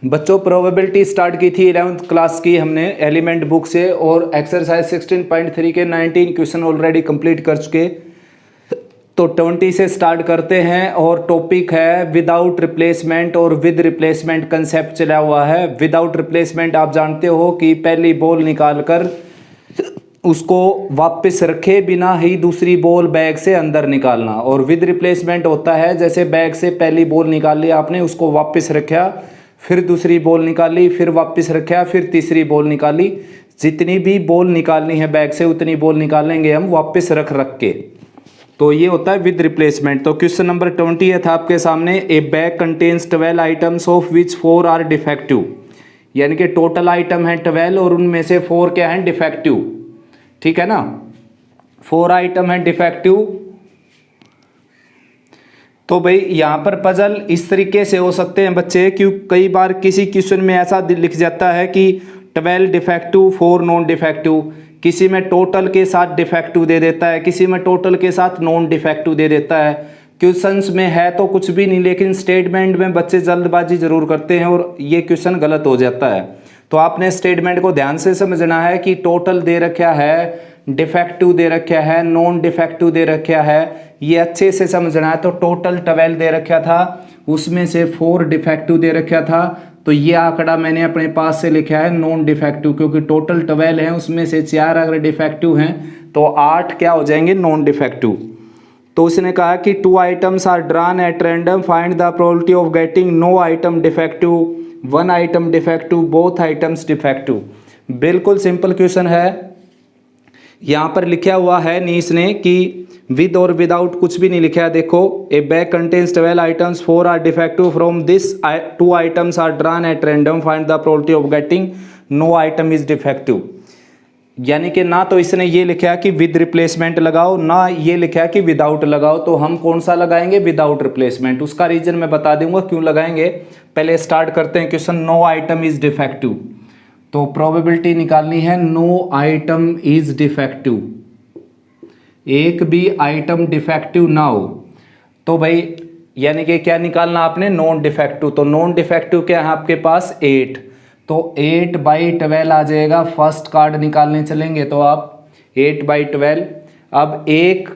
बच्चों probability start की थी 11th क्लास की हमने एलिमेंट बुक से, और एक्सरसाइज 16.3 के 19 क्वेश्चन ऑलरेडी कंप्लीट कर चुके। तो 20 से स्टार्ट करते हैं और टॉपिक है विदाउट रिप्लेसमेंट और विद रिप्लेसमेंट कंसेप्ट चला हुआ है। विदाउट रिप्लेसमेंट आप जानते हो कि पहली बॉल निकाल कर उसको वापस रखे बिना ही दूसरी बॉल बैग से अंदर निकालना, और विद रिप्लेसमेंट होता है जैसे बैग से पहली बॉल निकाल ली आपने, उसको वापस रखा, फिर दूसरी बॉल निकाली, फिर वापस रखा, फिर तीसरी बॉल निकाली। जितनी भी बॉल निकालनी है बैग से उतनी बॉल निकालेंगे हम वापस रख के। तो ये होता है विद रिप्लेसमेंट। तो क्वेश्चन नंबर 20 था आपके सामने। A bag contains 12 items of which 4 are defective, यानी कि टोटल आइटम है 12 और उनमें से 4 क्या है डिफेक्टिव। ठीक है ना, 4 आइटम है डिफेक्टिव। तो भाई यहाँ पर पजल इस तरीके से हो सकते हैं बच्चे, क्यों कई बार किसी क्वेश्चन में ऐसा लिख जाता है कि 12 डिफेक्टिव 4 नॉन डिफेक्टिव, किसी में टोटल के साथ डिफेक्टिव दे देता है, किसी में टोटल के साथ नॉन डिफेक्टिव दे देता है। क्वेश्चंस में है तो कुछ भी नहीं, लेकिन स्टेटमेंट में बच्चे जल्दबाजी जरूर करते हैं और ये क्वेश्चन गलत हो जाता है। तो आपने स्टेटमेंट को ध्यान से समझना है कि टोटल दे रखा है, डिफेक्टिव दे रखा है, नॉन डिफेक्टिव दे रखा है, ये अच्छे से समझना है। तो टोटल 12 दे रखा था, उसमें से 4 डिफेक्टिव दे रखा था, तो ये आंकड़ा मैंने अपने पास से लिखा है नॉन डिफेक्टिव, क्योंकि टोटल 12 है उसमें से 4 अगर डिफेक्टिव हैं तो 8 क्या हो जाएंगे नॉन डिफेक्टिव। तो उसने कहा कि 2 items are drawn at random, find the probability of getting no item defective, 1 item defective, both items defective. बिल्कुल सिंपल क्वेश्चन है। यहाँ पर लिखा हुआ है नीस ने कि विद और विदाउट कुछ भी नहीं लिखा है। देखो, a bag contains 12 items, 4 are defective, from this 2 items are drawn at random, find the probability of getting no item is defective. यानी कि ना तो इसने ये लिखा है कि विद रिप्लेसमेंट लगाओ, ना ये लिखा है कि विदाउट लगाओ, तो हम कौन सा लगाएंगे विदाउट रिप्लेसमेंट। उसका रीजन मैं बता दूंगा क्यों लगाएंगे। पहले स्टार्ट करते हैं question. No item is defective, तो प्रोबेबिलिटी निकालनी है नो आइटम इज डिफेक्टिव, एक भी आइटम डिफेक्टिव ना हो। तो भाई यानी कि क्या निकालना आपने नॉन डिफेक्टिव। तो नॉन डिफेक्टिव क्या है आपके पास 8, तो 8/12 आ जाएगा। फर्स्ट कार्ड निकालने चलेंगे तो आप 8/12। अब एक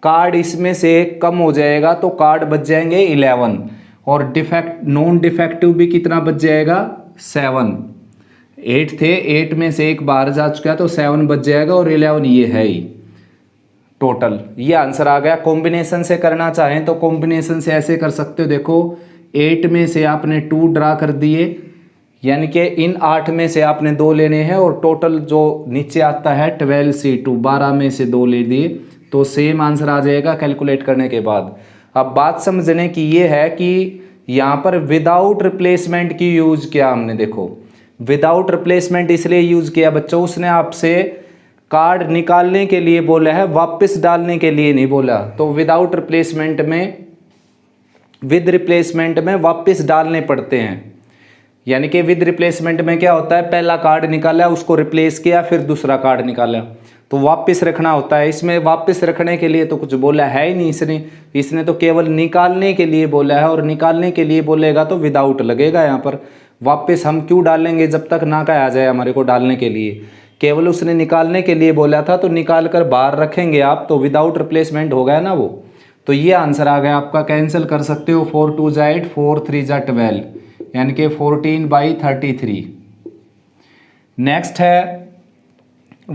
कार्ड इसमें से कम हो जाएगा तो कार्ड बच जाएंगे 11, और नॉन डिफेक्टिव भी कितना बच जाएगा 7। 8 थे, 8 में से एक बाहर जा चुका है तो 7 बच जाएगा, और 11 ये है ही टोटल। ये आंसर आ गया। कॉम्बिनेशन से करना चाहें तो कॉम्बिनेशन से ऐसे कर सकते हो। देखो 8 में से आपने 2 ड्रा कर दिए, यानी कि इन 8 में से आपने 2 लेने हैं, और टोटल जो नीचे आता है 12C2, 12 में से 2 ले दिए, तो सेम आंसर आ जाएगा कैलकुलेट करने के बाद। अब बात समझने की ये है कि यहाँ पर विदाउट रिप्लेसमेंट की यूज किया हमने। देखो विदाउट रिप्लेसमेंट इसलिए यूज किया बच्चों, उसने आपसे कार्ड निकालने के लिए बोला है, वापस डालने के लिए नहीं बोला। तो विदाउट रिप्लेसमेंट में, विद रिप्लेसमेंट में वापस डालने पड़ते हैं। यानी कि विद रिप्लेसमेंट में क्या होता है, पहला कार्ड निकाला उसको रिप्लेस किया, फिर दूसरा कार्ड निकाला, तो वापस रखना होता है। इसमें वापस रखने के लिए तो कुछ बोला है ही नहीं इसने तो केवल निकालने के लिए बोला है, और निकालने के लिए बोलेगा तो विदाउट लगेगा यहाँ पर। वापस हम क्यों डालेंगे जब तक ना का आ जाए हमारे को डालने के लिए। केवल उसने निकालने के लिए बोला था, तो निकाल कर बाहर रखेंगे आप, तो विदाउट रिप्लेसमेंट हो गया ना वो। तो ये आंसर आ गया आपका। कैंसिल कर सकते हो, 4 2 जा 8, 4 3 जा 12, यानी कि 14/33। नेक्स्ट है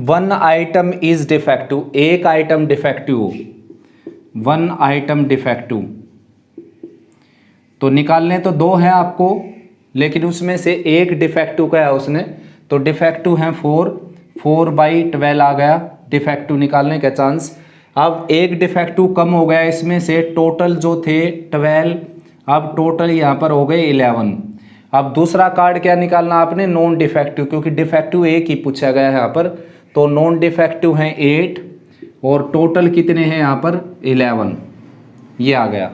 1 आइटम इज डिफेक्टिव, एक आइटम डिफेक्टिव, 1 आइटम डिफेक्टिव। तो निकालने तो 2 हैं आपको, लेकिन उसमें से एक डिफेक्टिव का है उसने, तो डिफेक्टिव है 4/12 आ गया डिफेक्टिव निकालने का चांस। अब एक डिफेक्टिव कम हो गया इसमें से, टोटल जो थे 12, अब टोटल यहाँ पर हो गए 11। अब दूसरा कार्ड क्या निकालना आपने नॉन डिफेक्टिव, क्योंकि डिफेक्टिव एक ही पूछा गया है यहाँ पर। तो नॉन डिफेक्टिव हैं 8, और टोटल कितने हैं यहाँ पर 11, ये आ गया।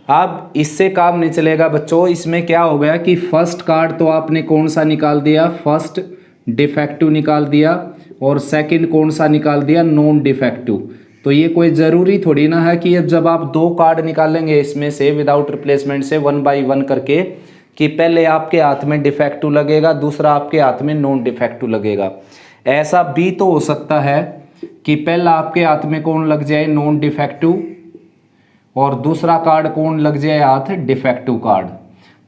अब इससे काम नहीं चलेगा बच्चों। इसमें क्या हो गया कि फर्स्ट कार्ड तो आपने कौन सा निकाल दिया, फर्स्ट डिफेक्टिव निकाल दिया, और सेकंड कौन सा निकाल दिया नॉन डिफेक्टिव। तो ये कोई ज़रूरी थोड़ी ना है कि अब जब आप 2 कार्ड निकालेंगे इसमें से विदाउट रिप्लेसमेंट से 1 by 1 करके, कि पहले आपके हाथ में डिफेक्टिव लगेगा, दूसरा आपके हाथ में नॉन डिफेक्टिव लगेगा। ऐसा भी तो हो सकता है कि पहला आपके हाथ में कौन लग जाए, नॉन डिफेक्टिव, और दूसरा कार्ड कौन लग जाए हाथ, डिफेक्टिव कार्ड।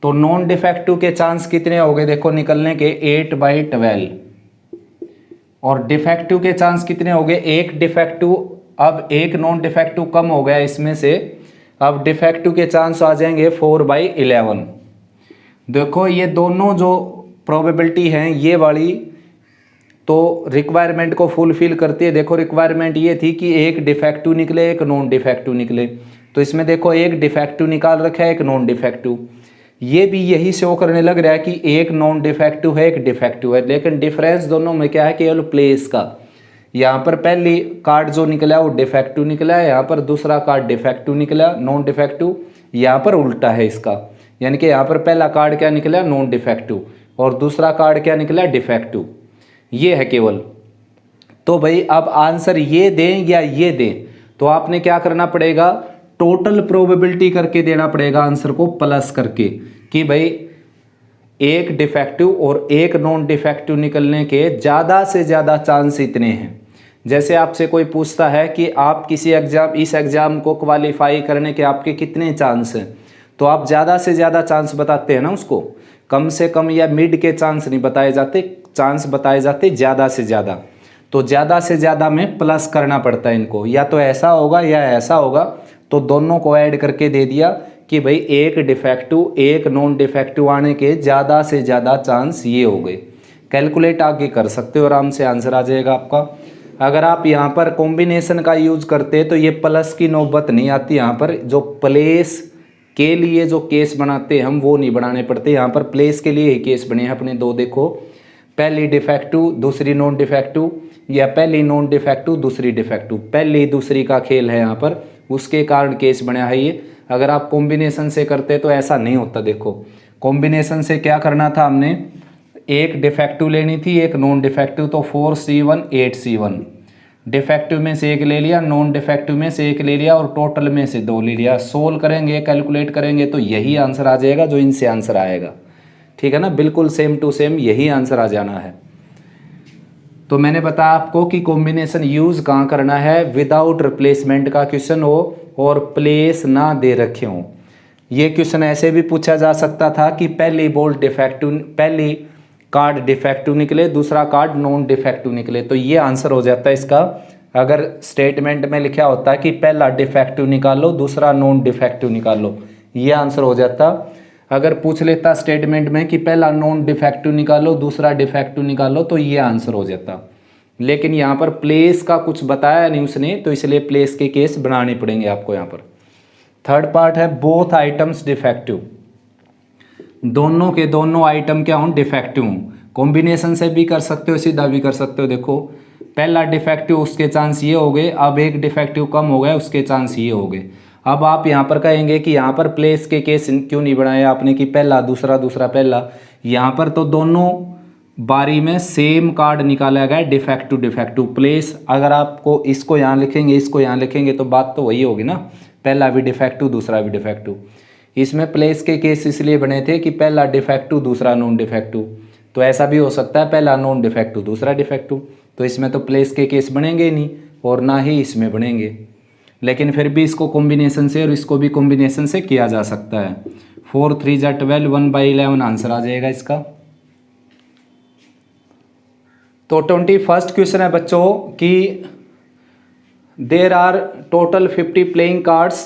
तो नॉन डिफेक्टिव के चांस कितने हो गए देखो निकलने के, 8/12, और डिफेक्टिव के चांस कितने हो गए, एक डिफेक्टिव, अब एक नॉन डिफेक्टिव कम हो गया इसमें से, अब डिफेक्टिव के चांस आ जाएंगे 4/11। देखो ये दोनों जो प्रोबेबिलिटी हैं ये वाली तो रिक्वायरमेंट को फुलफिल करती है। देखो रिक्वायरमेंट ये थी कि एक डिफेक्टिव निकले एक नॉन डिफेक्टिव निकले, तो इसमें देखो एक डिफेक्टिव निकाल रखा है एक नॉन डिफेक्टिव, ये भी यही शो करने लग रहा है कि एक नॉन डिफेक्टिव है एक डिफेक्टिव है, लेकिन डिफरेंस दोनों में क्या है, केवल प्लेस का। यहाँ पर पहली कार्ड जो निकला वो डिफेक्टिव निकला है, यहाँ पर दूसरा कार्ड डिफेक्टिव निकला नॉन डिफेक्टिव, यहाँ पर उल्टा है इसका, यानी कि यहाँ पर पहला कार्ड क्या निकला, नॉन डिफेक्टिव, और दूसरा कार्ड क्या निकला, डिफेक्टिव, ये है केवल। तो भाई अब आंसर ये दें या ये दें, तो आपने क्या करना पड़ेगा, टोटल प्रोबेबिलिटी करके देना पड़ेगा आंसर को प्लस करके, कि भाई एक डिफेक्टिव और एक नॉन डिफेक्टिव निकलने के ज़्यादा से ज़्यादा चांस इतने हैं। जैसे आपसे कोई पूछता है कि आप किसी एग्जाम, इस एग्ज़ाम को क्वालिफाई करने के आपके कितने चांस हैं, तो आप ज़्यादा से ज़्यादा चांस बताते हैं ना उसको, कम से कम या मिड के चांस नहीं बताए जाते, चांस बताए जाते ज़्यादा से ज़्यादा। तो ज़्यादा से ज़्यादा में प्लस करना पड़ता है इनको, या तो ऐसा होगा या ऐसा होगा, तो दोनों को ऐड करके दे दिया कि भाई एक डिफेक्टिव एक नॉन डिफेक्टिव आने के ज़्यादा से ज़्यादा चांस ये हो गए। कैलकुलेट आगे कर सकते हो, आराम से आंसर आ जाएगा आपका। अगर आप यहाँ पर कॉम्बिनेशन का यूज करते तो ये प्लस की नौबत नहीं आती, यहाँ पर जो प्लेस के लिए जो केस बनाते हैं हम वो नहीं बनाने पड़ते, यहाँ पर प्लेस के लिए ही केस बने हैं अपने दो। देखो पहली डिफेक्टिव दूसरी नॉन डिफेक्टिव, या पहली नॉन डिफेक्टिव दूसरी डिफेक्टिव, पहली दूसरी का खेल है यहाँ पर, उसके कारण केस बना है ये। अगर आप कॉम्बिनेशन से करते तो ऐसा नहीं होता। देखो कॉम्बिनेशन से क्या करना था, हमने एक डिफेक्टिव लेनी थी एक नॉन डिफेक्टिव, तो 4C1 8C1, डिफेक्टिव में से एक ले लिया, नॉन डिफेक्टिव में से एक ले लिया, और टोटल में से 2 ले लिया। सोल्व करेंगे कैलकुलेट करेंगे तो यही आंसर आ जाएगा जो इनसे आंसर आएगा, ठीक है ना, बिल्कुल सेम टू सेम यही आंसर आ जाना है। तो मैंने बताया आपको कि कॉम्बिनेशन यूज कहाँ करना है, विदाउट रिप्लेसमेंट का क्वेश्चन हो और प्लेस ना दे रखे हो। ये क्वेश्चन ऐसे भी पूछा जा सकता था कि पहली बॉल डिफेक्टिव, पहली कार्ड डिफेक्टिव निकले दूसरा कार्ड नॉन डिफेक्टिव निकले, तो ये आंसर हो जाता है इसका। अगर स्टेटमेंट में लिखा होता है कि पहला डिफेक्टिव निकालो दूसरा नॉन डिफेक्टिव निकालो, ये आंसर हो जाता। अगर पूछ लेता स्टेटमेंट में कि पहला नॉन डिफेक्टिव निकालो दूसरा डिफेक्टिव निकालो, तो ये आंसर हो जाता। लेकिन यहाँ पर प्लेस का कुछ बताया नहीं उसने, तो इसलिए प्लेस के केस बनाने पड़ेंगे आपको यहाँ पर। थर्ड पार्ट है बोथ आइटम्स डिफेक्टिव, दोनों के दोनों आइटम क्या हों, डिफेक्टिव हों। कॉम्बिनेशन से भी कर सकते हो सीधा भी कर सकते हो। देखो पहला डिफेक्टिव उसके चांस ये हो गए, अब एक डिफेक्टिव कम हो गया उसके चांस ये हो गए। अब आप यहाँ पर कहेंगे कि यहाँ पर प्लेस के केस क्यों नहीं बनाया आपने कि पहला दूसरा दूसरा पहला, यहाँ पर तो दोनों बारी में सेम कार्ड निकाला गया डिफेक्टिव डिफेक्टिव। प्लेस अगर आपको इसको यहाँ लिखेंगे इसको यहाँ लिखेंगे तो बात तो वही होगी ना, पहला भी डिफेक्टिव दूसरा भी डिफेक्टिव। इसमें प्लेस के केस इसलिए बने थे कि पहला डिफेक्टिव दूसरा नॉन डिफेक्टिव, तो ऐसा भी हो सकता है पहला नॉन डिफेक्टिव दूसरा डिफेक्टिव, तो इसमें तो प्लेस के केस बनेंगे नहीं और ना ही इसमें बनेंगे। लेकिन फिर भी इसको कॉम्बिनेशन से और इसको भी कॉम्बिनेशन से किया जा सकता है। 4 3 जा 12 1/11 आंसर आ जाएगा इसका। तो 21st क्वेश्चन है बच्चों कि there are total 50 playing cards,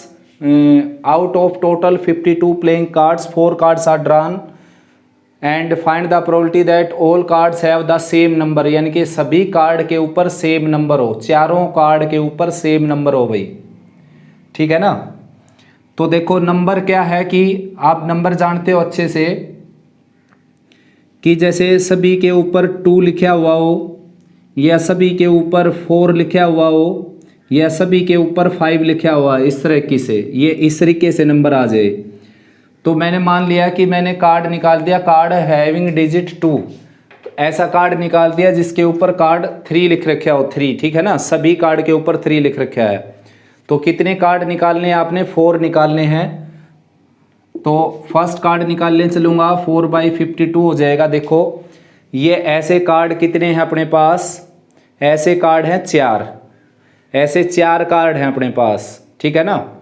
out of total 52 playing cards 4 cards are drawn and find the probability that all cards have the same number, यानी कि सभी कार्ड के ऊपर सेम नंबर हो, चारों कार्ड के ऊपर सेम नंबर हो भाई, ठीक है ना। तो देखो नंबर क्या है कि आप नंबर जानते हो अच्छे से कि जैसे सभी के ऊपर 2 लिखा हुआ हो, या सभी के ऊपर 4 लिखा हुआ हो, या सभी के ऊपर 5 लिखा हुआ, इस तरीके से ये इस तरीके से नंबर आ जाए। तो मैंने मान लिया कि मैंने कार्ड निकाल दिया, कार्ड हैविंग डिजिट 2, ऐसा कार्ड निकाल दिया जिसके ऊपर कार्ड 3 लिख रखा हो, 3, ठीक है ना, सभी कार्ड के ऊपर 3 लिख रखा है। तो कितने कार्ड निकालने हैं आपने, 4 निकालने हैं। तो फर्स्ट कार्ड निकालने चलूँगा, 4/52 हो जाएगा। देखो ये ऐसे कार्ड कितने हैं अपने पास, ऐसे कार्ड हैं 4, ऐसे 4 कार्ड हैं अपने पास, ठीक है ना,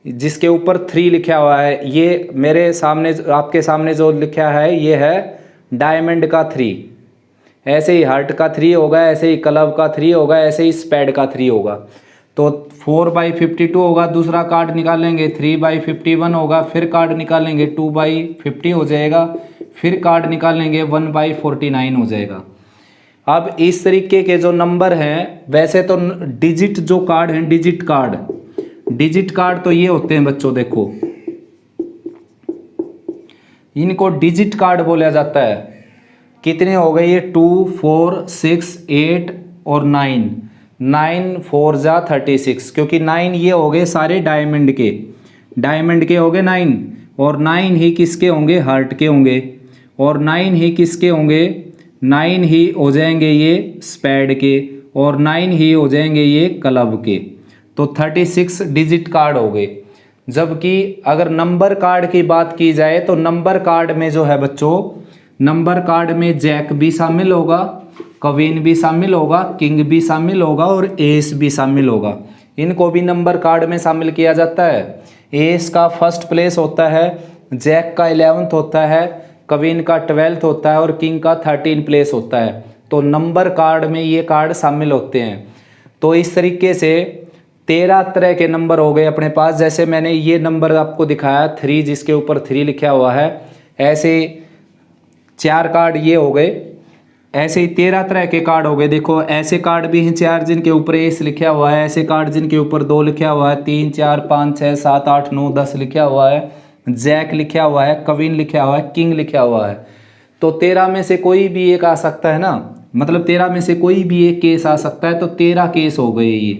जिसके ऊपर 3 लिखा हुआ है। ये मेरे सामने, आपके सामने जो लिखा है ये है डायमंड का 3, ऐसे ही हार्ट का 3 होगा, ऐसे ही क्लब का 3 होगा, ऐसे ही स्पैड का 3 होगा। तो 4/52 होगा। दूसरा कार्ड निकालेंगे 3/51 होगा, फिर कार्ड निकालेंगे 2/50 हो जाएगा, फिर कार्ड निकालेंगे 1/49 हो जाएगा। अब इस तरीके के जो नंबर हैं, वैसे तो डिजिट जो कार्ड हैं, डिजिट कार्ड तो ये होते हैं बच्चों, देखो इनको डिजिट कार्ड बोला जाता है। कितने हो गए ये, 2, 4, 6, 8 और 9, 9 4 जा 36, क्योंकि 9 ये हो गए सारे डायमंड के हो गए 9, और 9 ही किसके होंगे, हार्ट के होंगे, और 9 ही किसके होंगे, 9 ही हो जाएंगे ये स्पैड के, और 9 ही हो जाएंगे ये क्लब के। तो 36 डिजिट कार्ड हो गए। जबकि अगर नंबर कार्ड की बात की जाए तो नंबर कार्ड में जो है बच्चों, नंबर कार्ड में जैक भी शामिल होगा, क्वीन भी शामिल होगा, किंग भी शामिल होगा और एस भी शामिल होगा। इनको भी नंबर कार्ड में शामिल किया जाता है। एस का फर्स्ट प्लेस होता है, जैक का 11th होता है, क्वीन का 12th होता है और किंग का 13 प्लेस होता है। तो नंबर कार्ड में ये कार्ड शामिल होते हैं। तो इस तरीके से 13 तरह के नंबर हो गए अपने पास। जैसे मैंने ये नंबर आपको दिखाया 3, जिसके ऊपर 3 लिखा हुआ है, ऐसे 4 कार्ड ये हो गए, ऐसे ही 13 तरह के कार्ड हो गए। देखो ऐसे कार्ड भी हैं 4 जिनके ऊपर एस लिखा हुआ है, ऐसे कार्ड जिनके ऊपर 2 लिखा हुआ है, 3, 4, 5, 6, 7, 8, 9, 10 लिखा हुआ है, जैक लिखा हुआ है, क्वीन लिखा हुआ है, किंग लिखा हुआ है। तो 13 में से कोई भी एक आ सकता है ना, मतलब 13 में से कोई भी एक केस आ सकता है। तो 13 केस हो गए, ये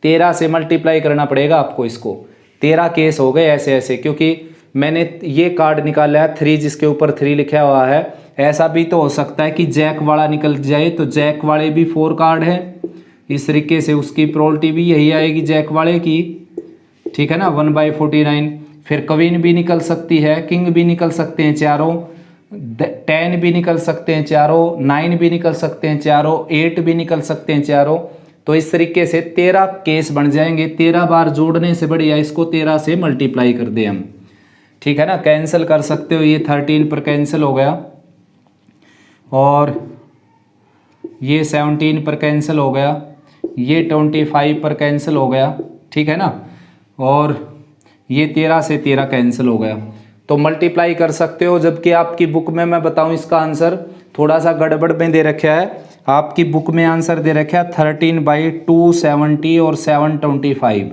13 से मल्टीप्लाई करना पड़ेगा आपको इसको। 13 केस हो गए ऐसे ऐसे, क्योंकि मैंने ये कार्ड निकाला है 3 जिसके ऊपर 3 लिखा हुआ है। ऐसा भी तो हो सकता है कि जैक वाला निकल जाए, तो जैक वाले भी 4 कार्ड हैं। इस तरीके से उसकी प्रोबेबिलिटी भी यही आएगी जैक वाले की, ठीक है ना, 1/49। फिर क्वीन भी निकल सकती है, किंग भी निकल सकते हैं चारों, 10 भी निकल सकते हैं चारों, 9 भी निकल सकते हैं चारों, 8 भी निकल सकते हैं चारों। तो इस तरीके से 13 केस बन जाएंगे। 13 बार जोड़ने से बढ़िया इसको 13 से मल्टीप्लाई कर दें हम, ठीक है ना। कैंसिल कर सकते हो, ये 13 पर कैंसिल हो गया, और ये 17 पर कैंसिल हो गया, ये 25 पर कैंसिल हो गया, ठीक है ना, और ये 13 से 13 कैंसिल हो गया। तो मल्टीप्लाई कर सकते हो। जबकि आपकी बुक में मैं बताऊं इसका आंसर थोड़ा सा गड़बड़ में दे रखा है। आपकी बुक में आंसर दे रखा है 13/270 और 725,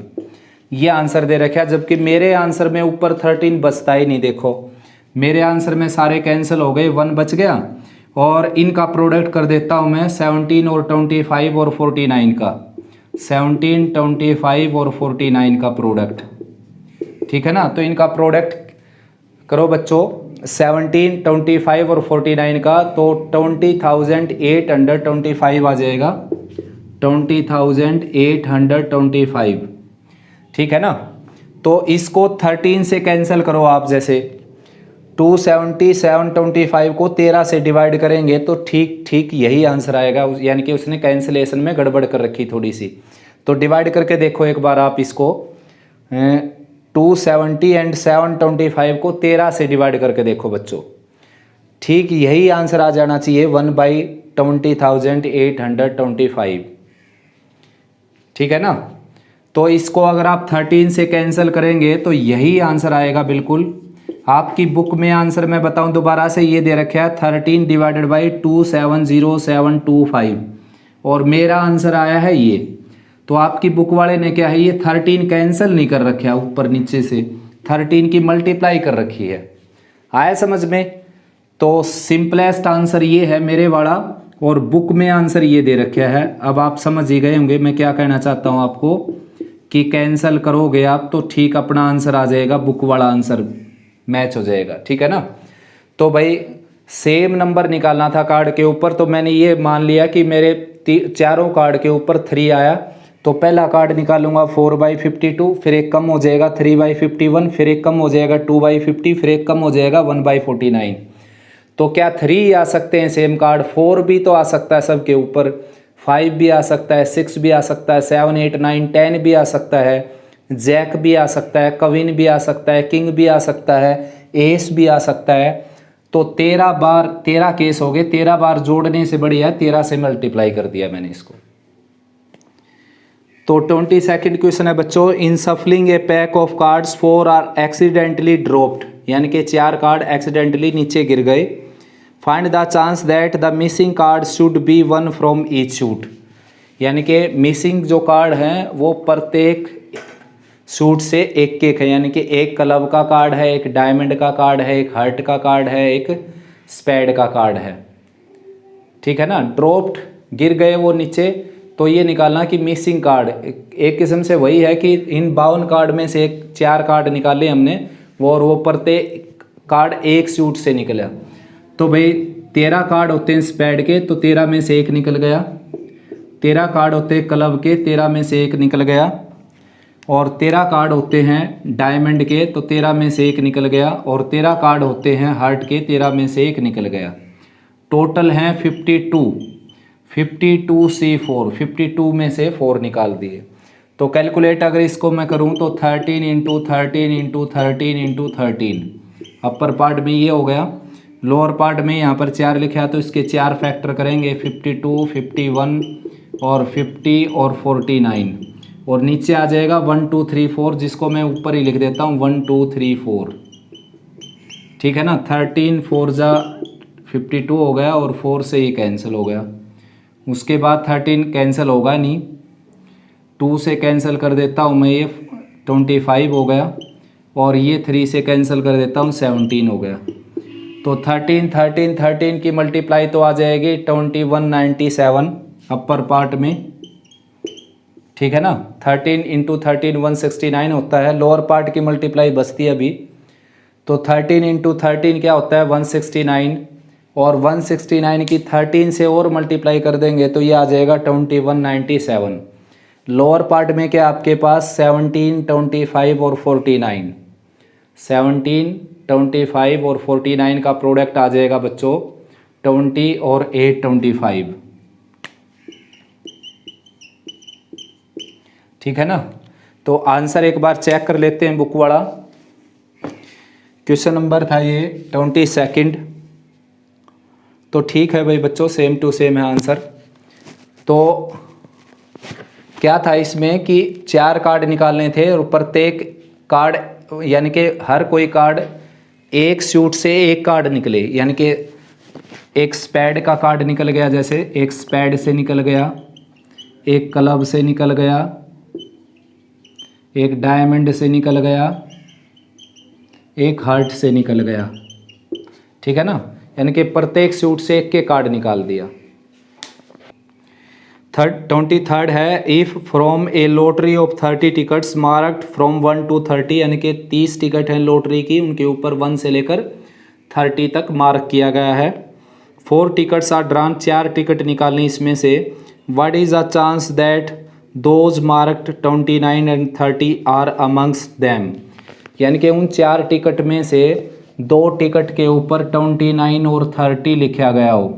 ये आंसर दे रखा है। जबकि मेरे आंसर में ऊपर 13 बचता ही नहीं। देखो मेरे आंसर में सारे कैंसिल हो गए, 1 बच गया। और इनका प्रोडक्ट कर देता हूँ मैं 17 और 25 और 49 का, 17, 25 और 49 का प्रोडक्ट, ठीक है ना। तो इनका प्रोडक्ट करो बच्चों 17, 25 और 49 का, तो 20,825 आ जाएगा, 20,825, ठीक है ना। तो इसको 13 से कैंसिल करो आप। जैसे 270, 725 को 13 से डिवाइड करेंगे तो ठीक यही आंसर आएगा। यानी कि उसने कैंसिलेशन में गड़बड़ कर रखी थोड़ी सी। तो डिवाइड करके देखो एक बार आप इसको, 270 एंड 725 को 13 से डिवाइड करके देखो बच्चों, ठीक यही आंसर आ जाना चाहिए, 1/20,825, ठीक है ना। तो इसको अगर आप 13 से कैंसिल करेंगे तो यही आंसर आएगा बिल्कुल। आपकी बुक में आंसर मैं बताऊं दोबारा से, ये दे रखा है 13/270,725 और मेरा आंसर आया है ये। तो आपकी बुक वाले ने क्या है, ये 13 कैंसिल नहीं कर रखा है, ऊपर नीचे से 13 की मल्टीप्लाई कर रखी है। आया समझ में। तो सिंपलेस्ट आंसर ये है मेरे वाला, और बुक में आंसर ये दे रखा है। अब आप समझ ही गए होंगे मैं क्या कहना चाहता हूँ आपको, कि कैंसिल करोगे आप तो ठीक अपना आंसर आ जाएगा, बुक वाला आंसर मैच हो जाएगा, ठीक है ना। तो भाई सेम नंबर निकालना था कार्ड के ऊपर, तो मैंने ये मान लिया कि मेरे चारों कार्ड के ऊपर 3 आया, तो पहला कार्ड निकालूंगा 4/52, फिर एक कम हो जाएगा 3/51, फिर एक कम हो जाएगा 2/50, फिर एक कम हो जाएगा 1/49। तो क्या 3 आ सकते हैं सेम कार्ड? 4 भी तो आ सकता है सबके ऊपर, 5 भी आ सकता है, 6 भी आ सकता है, 7, 8, 9, 10 भी आ सकता है, जैक भी आ सकता है, क्वीन भी आ सकता है, किंग भी आ सकता है, एस भी आ सकता है। तो 13 केस हो गए, 13 बार जोड़ने से बढ़िया 13 से मल्टीप्लाई कर दिया मैंने इसको। तो 22nd क्वेश्चन है बच्चों, in shuffling a pack of cards 4 are accidentally dropped, यानी कि 4 कार्ड एक्सीडेंटली नीचे गिर गए। Find the chance that the missing card should be one from each suit, यानी कि मिसिंग जो कार्ड हैं वो प्रत्येक सूट से एक एक है, यानी कि एक क्लब का कार्ड है, एक डायमंड का कार्ड है, एक हार्ट का कार्ड है, एक स्पैड का कार्ड है। ठीक है ना, ड्रॉप्ड गिर गए वो नीचे, तो ये निकालना कि मिसिंग कार्ड एक किस्म से वही है कि इन 52 कार्ड में से 4 कार्ड निकाले हमने, वो प्रत्येक कार्ड एक सूट से निकला। तो भाई 13 कार्ड होते हैं स्पैड के, तो 13 में से एक निकल गया, 13 कार्ड होते हैं क्लब के, 13 में से एक निकल गया, और 13 कार्ड होते हैं डायमंड के, तो 13 में से एक निकल गया, और 13 कार्ड होते हैं हार्ट के, 13 में से एक निकल गया। टोटल हैं 52 C4, 52 में से 4 निकाल दिए। तो कैलकुलेट अगर इसको मैं करूं तो 13 × 13 × 13 × 13, अपर पार्ट में ये हो गया, लोअर पार्ट में यहाँ पर 4 लिखा तो इसके 4 फैक्टर करेंगे, 52, 51 और 50 और 49, और नीचे आ जाएगा 1 2 3 4, जिसको मैं ऊपर ही लिख देता हूँ 1 2 3 4। ठीक है ना, 13 4 जा 52 हो गया, और 4 से ही कैंसिल हो गया। उसके बाद 13 कैंसिल होगा नहीं, 2 से कैंसिल कर देता हूँ मैं, ये 25 हो गया, और ये 3 से कैंसिल कर देता हूँ 17 हो गया। तो 13 की मल्टीप्लाई तो आ जाएगी 2197 अपर पार्ट में। ठीक है ना, 13 × 13 169 होता है। लोअर पार्ट की मल्टीप्लाई बचती है अभी, तो 13 × 13 क्या होता है 169, और 169 की 13 से और मल्टीप्लाई कर देंगे तो ये आ जाएगा 2197। लोअर पार्ट में क्या आपके पास 17, 25 और 49, 17, 25 और 49 का प्रोडक्ट आ जाएगा बच्चों 20 और 8 25। ठीक है ना, तो आंसर एक बार चेक कर लेते हैं बुक वाला। क्वेश्चन नंबर था ये 22nd। तो ठीक है भाई बच्चों, सेम टू सेम है आंसर। तो क्या था इसमें कि 4 कार्ड निकालने थे, और प्रत्येक कार्ड यानी कि हर कोई कार्ड एक सूट से एक कार्ड निकले, यानी कि एक स्पैड का कार्ड निकल गया, जैसे एक स्पैड से निकल गया, एक क्लब से निकल गया, एक डायमंड से निकल गया, एक हार्ट से निकल गया। ठीक है ना, यानी कि प्रत्येक सूट से एक के कार्ड निकाल दिया। 23rd है, if from A lottery of 30 tickets marked from 1 to 30, यानी कि 30 टिकट हैं लॉटरी की, उनके ऊपर 1 से लेकर 30 तक मार्क किया गया है। 4 टिकट्स आर ड्रॉन, 4 टिकट निकालने इसमें से। What is a chance that those marked 29 and 30 are amongst them, यानी कि उन 4 टिकट में से 2 टिकट के ऊपर 29 और 30 लिखा गया हो।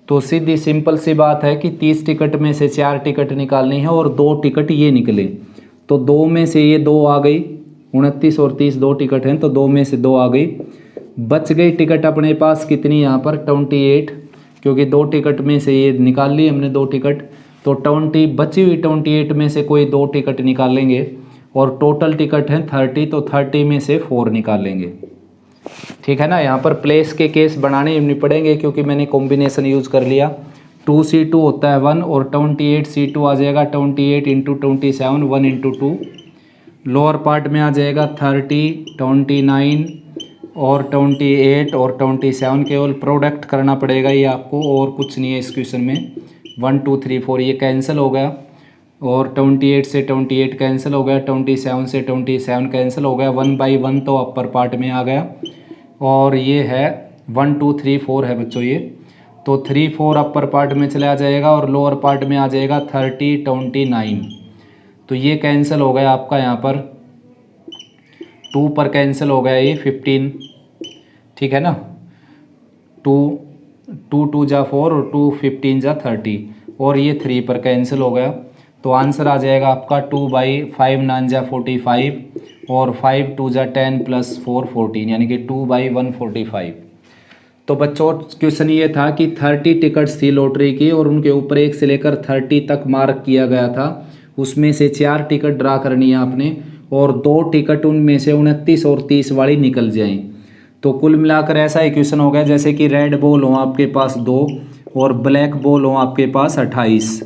तो सीधी सिंपल सी बात है कि 30 टिकट में से 4 टिकट निकालनी है, और 2 टिकट ये निकले, तो 2 में से ये 2 आ गई, 29 और 30 2 टिकट हैं, तो 2 में से 2 आ गई। बच गई टिकट अपने पास कितनी यहाँ पर 28, क्योंकि 2 टिकट में से ये निकाल ली हमने 2 टिकट, तो 20 बची हुई 28 में से कोई 2 टिकट निकालेंगे, और टोटल टिकट हैं 30, तो 30 में से 4 निकालेंगे। ठीक है ना, यहाँ पर प्लेस के केस बनाने नहीं पड़ेंगे क्योंकि मैंने कॉम्बिनेशन यूज़ कर लिया। 2C2 होता है 1, और 28C2 आ जाएगा 28 × 27 1 × 2। लोअर पार्ट में आ जाएगा 30, 29 और 28 और 27, केवल प्रोडक्ट करना पड़ेगा ये आपको, और कुछ नहीं है इस क्वेश्चन में। 1 2 3 4 ये कैंसिल हो गया, और 28 से 28 कैंसिल हो गया, 27 से 27 कैंसिल हो गया, 1/1 तो अपर पार्ट में आ गया, और ये है 1 2 3 4 है बच्चों ये। तो 3 4 अपर पार्ट में चला जाएगा और लोअर पार्ट में आ जाएगा 30 29। तो ये कैंसिल हो गया आपका यहाँ पर 2 पर कैंसिल हो गया ये 15, ठीक है ना। 2 2 2 जा 4 और 2 15 जा 30 और ये 3 पर कैंसिल हो गया। तो आंसर आ जाएगा आपका 2/5 9 जा 45 और 5 2 जा 10 + 4 14 यानी कि 2/145। तो बच्चों क्वेश्चन ये था कि 30 टिकट्स थी लॉटरी की और उनके ऊपर 1 से लेकर 30 तक मार्क किया गया था। उसमें से 4 टिकट ड्रा करनी है आपने और 2 टिकट उनमें से 29 और 30 वाली निकल जाएं। तो कुल मिलाकर ऐसा इक्वेशन हो गया जैसे कि रेड बॉल हो आपके पास 2 और ब्लैक बॉल हो आपके पास 28,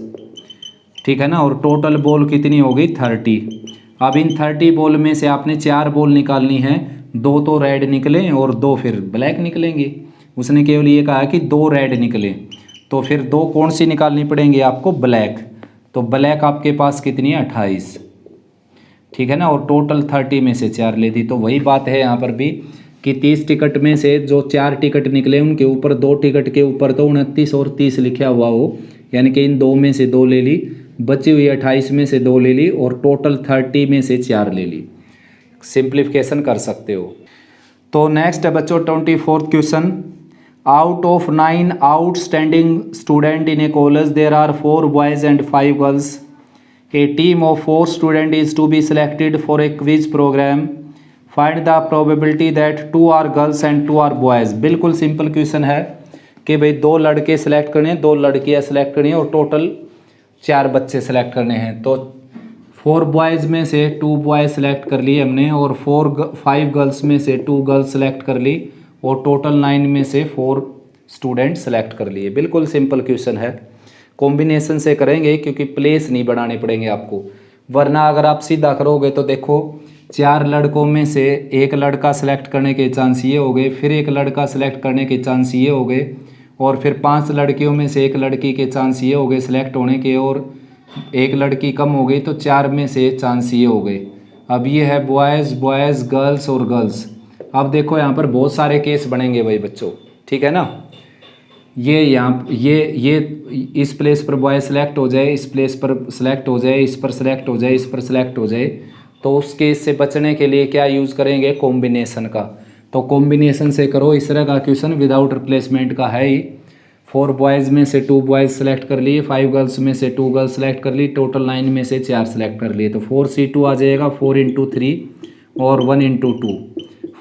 ठीक है ना। और टोटल बॉल कितनी हो गई 30। अब इन 30 बॉल में से आपने 4 बॉल निकालनी है, 2 तो रेड निकले और 2 फिर ब्लैक निकलेंगे। उसने केवल ये कहा कि 2 रेड निकले, तो फिर 2 कौन सी निकालनी पड़ेंगी आपको, ब्लैक। तो ब्लैक आपके पास कितनी है 28, ठीक है ना। और टोटल 30 में से 4 ले दी। तो वही बात है यहाँ पर भी कि 30 टिकट में से जो 4 टिकट निकले उनके ऊपर 2 टिकट के ऊपर तो 29 और 30 लिखा हुआ हो, यानी कि इन 2 में से 2 ले ली, बची हुई 28 में से 2 ले ली और टोटल 30 में से 4 ले ली। सिंप्लीफिकेशन कर सकते हो। तो नेक्स्ट है बच्चों 24th question. Out of 9 outstanding student in a college there are 4 boys and 5 girls. A team of 4 student is to be selected for a quiz program. Find the probability that 2 are girls and 2 are boys. बिल्कुल simple question है कि भाई 2 लड़के select करने हैं, 2 लड़कियां select करनी है और टोटल 4 बच्चे सेलेक्ट करने हैं। तो 4 बॉयज़ में से 2 बॉयज़ सेलेक्ट कर लिए हमने और 5 गर्ल्स में से 2 गर्ल्स सेलेक्ट कर ली और टोटल 9 में से 4 स्टूडेंट सेलेक्ट कर लिए। बिल्कुल सिंपल क्वेश्चन है, कॉम्बिनेशन से करेंगे क्योंकि प्लेस नहीं बनाने पड़ेंगे आपको, वरना अगर आप सीधा करोगे तो देखो 4 लड़कों में से 1 लड़का सेलेक्ट करने के चांस ये हो गए, फिर 1 लड़का सेलेक्ट करने के चांस ये हो गए और फिर 5 लड़कियों में से 1 लड़की के चांस ये हो गए सेलेक्ट होने के और 1 लड़की कम हो गई तो 4 में से चांस ये हो गए। अब ये है बॉयज़ बॉयज़ गर्ल्स और गर्ल्स। अब देखो यहाँ पर बहुत सारे केस बनेंगे भाई बच्चों, ठीक है ना। ये यहाँ ये इस प्लेस पर बॉय सेलेक्ट हो जाए, इस प्लेस पर सेलेक्ट हो जाए, इस पर सेलेक्ट हो जाए, इस पर सेलेक्ट हो जाए, तो उस केस से बचने के लिए क्या यूज़ करेंगे, कॉम्बिनेशन का। तो कॉम्बिनेशन से करो। इस तरह का क्वेश्चन विदाउट रिप्लेसमेंट का है ही। 4 बॉयज़ में से 2 बॉयज़ सेलेक्ट कर लिए, 5 गर्ल्स में से 2 गर्ल्स सेलेक्ट कर ली, टोटल 9 में से 4 सेलेक्ट कर लिए। तो 4C2 आ जाएगा 4 × 3 और 1 × 2।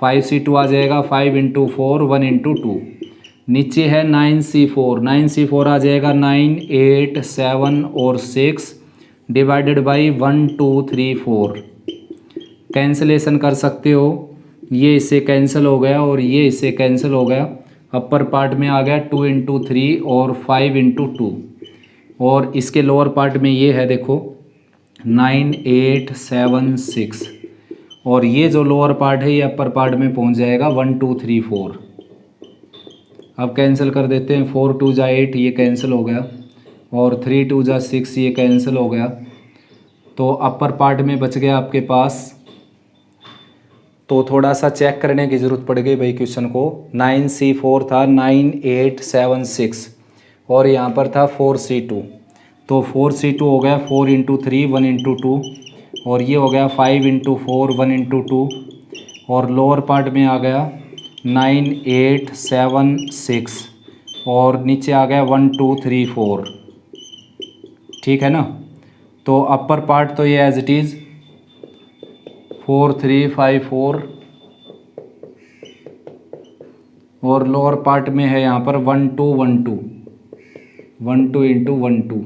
5C2 आ जाएगा 5 × 4 1 × 2। नीचे है 9C4, 9C4 आ जाएगा 9 8 7 और 6 डिवाइडेड बाई 1 2 3 4। कैंसिलेशन कर सकते हो, ये इससे कैंसिल हो गया और ये इससे कैंसिल हो गया। अपर पार्ट में आ गया 2 × 3 और 5 × 2 और इसके लोअर पार्ट में ये है देखो 9 8 7 6 और ये जो लोअर पार्ट है ये अपर पार्ट में पहुंच जाएगा 1 2 3 4। अब कैंसिल कर देते हैं। 4 2 जा 8 ये कैंसिल हो गया और 3 2 जा 6 ये कैंसिल हो गया। तो अपर पार्ट में बच गया आपके पास। तो थोड़ा सा चेक करने की ज़रूरत पड़ गई भाई क्वेश्चन को। 9C4 था 9 8 7 6 और यहाँ पर था 4C2। तो 4C2 हो गया 4 × 3 1 × 2 और ये हो गया 5 × 4 1 × 2 और लोअर पार्ट में आ गया 9 8 7 6 और नीचे आ गया 1 2 3 4, ठीक है ना। तो अपर पार्ट तो ये एज इट इज़ 4 3 5 4 और लोअर पार्ट में है यहाँ पर 1 2 1 2 1 2 × 1 2।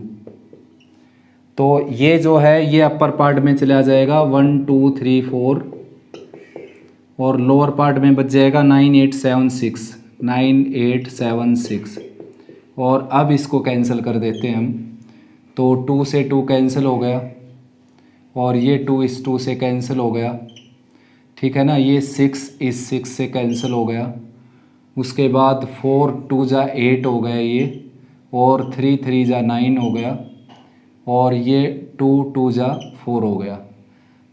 तो ये जो है ये अपर पार्ट में चला जाएगा 1 2 3 4 और लोअर पार्ट में बच जाएगा 9 8 7 6 9 8 7 6 और अब इसको कैंसिल कर देते हैं हम। तो 2 से 2 कैंसिल हो गया और ये 2 इस 2 से कैंसिल हो गया, ठीक है ना। ये 6 इस 6 से कैंसिल हो गया। उसके बाद 4 2 जा 8 हो गया ये और 3 3 जा 9 हो गया और ये 2 2 जा 4 हो गया।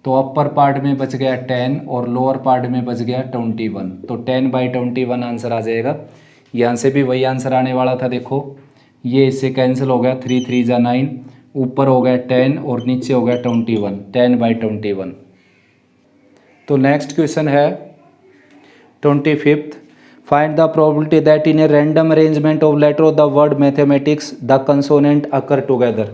तो अपर पार्ट में बच गया 10 और लोअर पार्ट में बच गया 21। तो 10/21 आंसर आ जाएगा। यहाँ से भी वही आंसर आने वाला था। देखो ये इससे कैंसिल हो गया, 3 3 जा 9, ऊपर हो गया 10 और नीचे हो गया 21, 10/21। तो नेक्स्ट क्वेश्चन है 25th, find the probability that in a random arrangement of letter of the word mathematics the consonant occur together.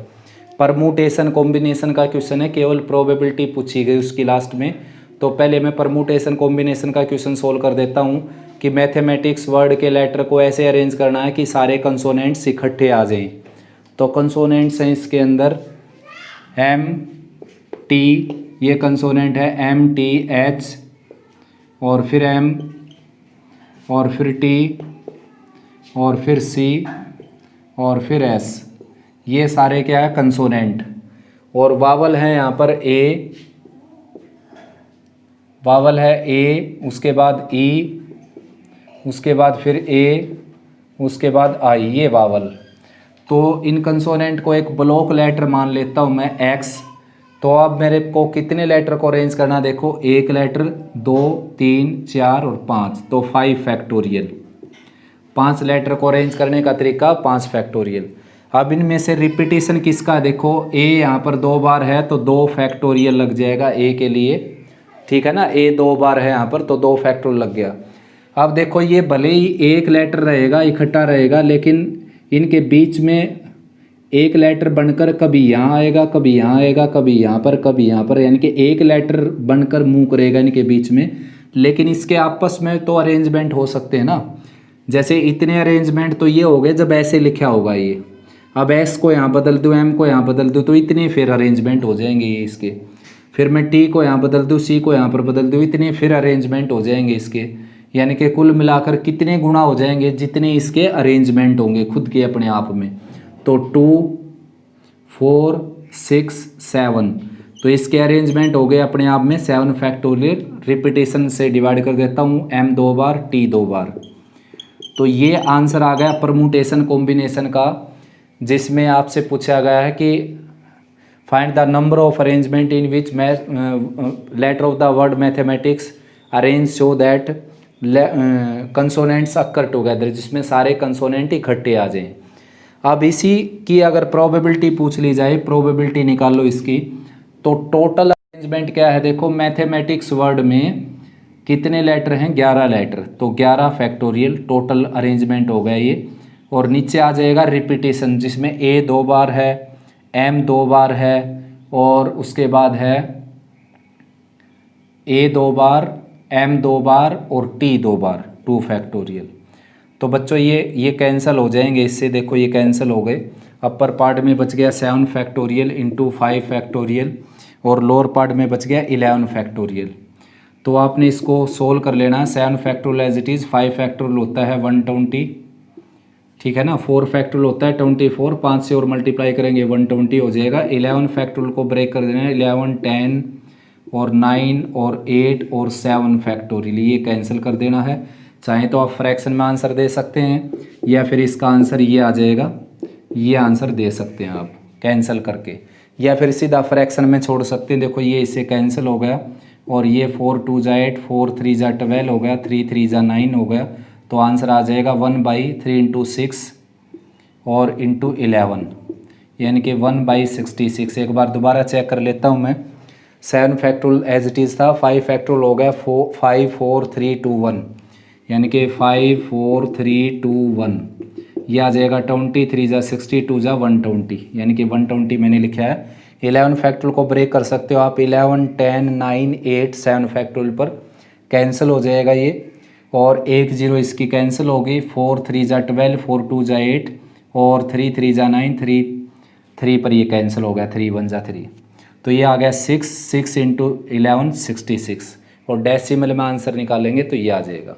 Permutation combination का क्वेश्चन है, केवल प्रोबेबिलिटी पूछी गई उसकी लास्ट में। तो पहले मैं परमुटेशन कॉम्बिनेशन का क्वेश्चन सोल्व कर देता हूँ कि मैथमेटिक्स वर्ड के लेटर को ऐसे अरेंज करना है कि सारे कंसोनेंट्स इकट्ठे आ जाएं। तो कंसोनेंट्स हैं इसके अंदर एम टी, ये कंसोनेंट है MTH, और फिर M, और फिर T, और फिर C, और फिर S। ये सारे क्या है कंसोनेंट। और वावल है यहाँ पर A, वावल है A, उसके बाद E, उसके बाद फिर A, उसके बाद I, ये वावल। तो इन कंसोनेंट को एक ब्लॉक लेटर मान लेता हूँ मैं X। तो अब मेरे को कितने लेटर को अरेंज करना, देखो एक लेटर, 2 3 4 और 5, तो 5 फैक्टोरियल। 5 लेटर को अरेंज करने का तरीका 5 फैक्टोरियल। अब इनमें से रिपीटिशन किसका, देखो A यहाँ पर 2 बार है तो 2 फैक्टोरियल लग जाएगा A के लिए, ठीक है ना। A 2 बार है यहाँ पर तो 2 फैक्टोरियल लग गया। अब देखो ये भले ही एक लेटर रहेगा, इकट्ठा रहेगा, लेकिन इनके बीच में एक लेटर बनकर कभी यहाँ आएगा, कभी यहाँ आएगा, कभी यहाँ पर, कभी यहाँ पर, यानी कि एक लेटर बनकर मूव करेगा इनके बीच में। लेकिन इसके आपस में तो अरेंजमेंट हो सकते हैं ना। जैसे इतने अरेंजमेंट तो ये हो गए जब ऐसे लिखा होगा ये। अब S को यहाँ बदल दूँ, M को यहाँ बदल दूँ, तो इतने फिर अरेंजमेंट हो जाएंगे ये इसके। फिर मैं T को यहाँ बदल दूँ, C को यहाँ पर बदल दूँ, इतने फिर अरेंजमेंट हो जाएंगे इसके। यानी कि कुल मिलाकर कितने गुना हो जाएंगे, जितने इसके अरेंजमेंट होंगे खुद के अपने आप में। तो 2 4 6 7, तो इसके अरेंजमेंट हो गए अपने आप में 7 फैक्टोरियल। रिपीटेशन से डिवाइड कर देता हूँ, M 2 बार, T 2 बार। तो ये आंसर आ गया परमुटेशन कॉम्बिनेशन का, जिसमें आपसे पूछा गया है कि find the number of arrangement in which letter of the word mathematics arrange so that consonants occur together, जिसमें सारे कंसोनेंट इकट्ठे आ जाएं। अब इसी की अगर प्रोबेबिलिटी पूछ ली जाए, प्रोबेबिलिटी निकाल लो इसकी, तो टोटल अरेंजमेंट क्या है, देखो मैथमेटिक्स वर्ड में कितने लेटर हैं, 11 लेटर, तो 11 फैक्टोरियल टोटल अरेंजमेंट हो गया ये। और नीचे आ जाएगा रिपीटेशन, जिसमें A 2 बार है, M 2 बार है, और उसके बाद है A 2 बार, M 2 बार और T 2 बार, 2 फैक्टोरियल। तो बच्चों ये कैंसिल हो जाएंगे इससे, देखो ये कैंसिल हो गए। अपर पार्ट में बच गया 7 फैक्टोरियल इंटू 5 फैक्टोरियल, और लोअर पार्ट में बच गया 11 फैक्टोरियल। तो आपने इसको सोल्व कर लेना है। 7 factorial as it is, 5 factorial होता है 120, ठीक है ना। 4 फैक्टोरियल होता है 24, 5 से और मल्टीप्लाई करेंगे 120 हो जाएगा। 11 फैक्टोरियल को ब्रेक कर देना है, 11 10 और 9 और 8 और 7 फैक्टोरियल, ये कैंसिल कर देना है। चाहे तो आप फ्रैक्शन में आंसर दे सकते हैं, या फिर इसका आंसर ये आ जाएगा, ये आंसर दे सकते हैं आप कैंसिल करके, या फिर सीधा फ्रैक्शन में छोड़ सकते हैं। देखो ये इससे कैंसिल हो गया, और ये 4 2 जा 8, 4 3 जा 12 हो गया, 3 3 जा 9 हो गया। तो आंसर आ जाएगा 1/3 इंटू 6 और इंटू 11, यानी कि 1/66। एक बार दोबारा चेक कर लेता हूँ मैं। 7 फैक्टोरियल एज इट इज़ था, 5 फैक्टोरियल हो गया 5 4 3 2 1, यानी कि 5 4 3 2 1, ये आ जाएगा 20 3 जा 60 2 जा 120, यानी कि 120 मैंने लिखा है। 11 फैक्टोरियल को ब्रेक कर सकते हो आप, 11 10 9 8 7 फैक्टोरियल पर कैंसिल हो जाएगा ये, और 1 0 इसकी कैंसिल होगी। 4 3 जा 12, 4 2 जा 8, और 3 3 जा 9, 3 पर ये कैंसिल हो गया, 3 1 जा 3। तो ये आ गया 6 6 इंटू 11 66, और डेसिमल में आंसर निकालेंगे तो ये आ जाएगा।